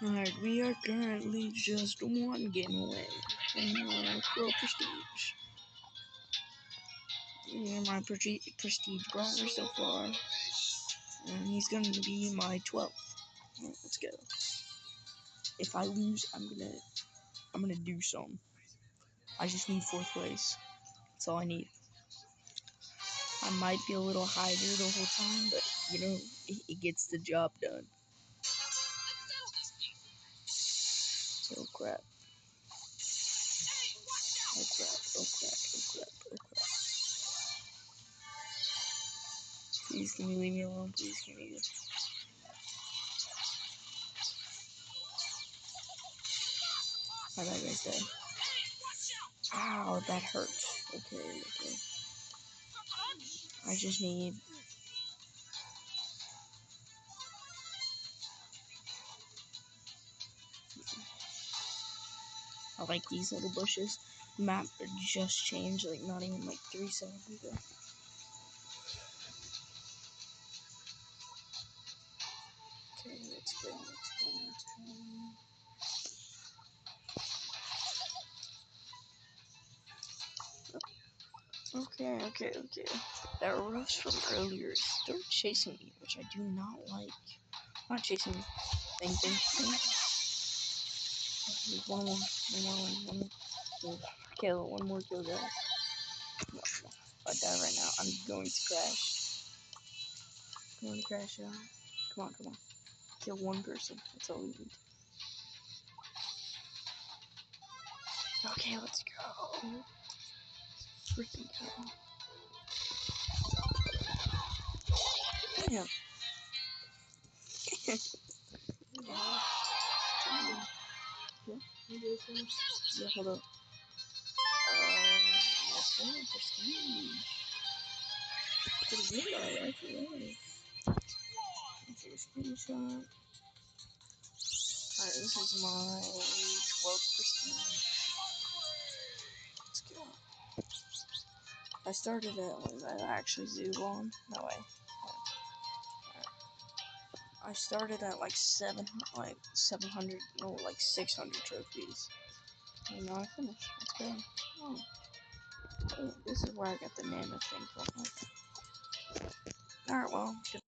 Alright, we are currently just one game away from Pro Prestige. You're my Prestige brawler so far, and he's gonna be my 12th. Alright, let's go. If I lose, I'm gonna do something. I just need 4th place. That's all I need. I might be a little higher the whole time, but you know, it gets the job done. Oh crap. Oh crap, oh crap, oh crap, oh crap. Please, can you leave me alone? Please, can you? Oh, that guy's dead. Ow, that hurts. Okay. I just need... I like these little bushes. The map just changed, like, not even, like, 3 seconds ago. Okay, let's go. Okay. That rush from earlier is still chasing me, which I do not like. Not chasing me. Thing. One more. Kill, one more kill, guys. No. If I die right now, I'm going to crash. I'm going to crash out. Come on. Kill one person. That's all we need. Okay, let's go. Freaking go. Damn. Yeah, hold up. Okay, prestige. Pretty good, I like it. Take a screenshot. Alright, this is my 12th prestige. Let's go. I started at, was I actually Zubon? No way. I started at like 700, no, like 600 trophies. And now I finished. Let's go. Oh, this is where I got the nano thing from. Alright, well.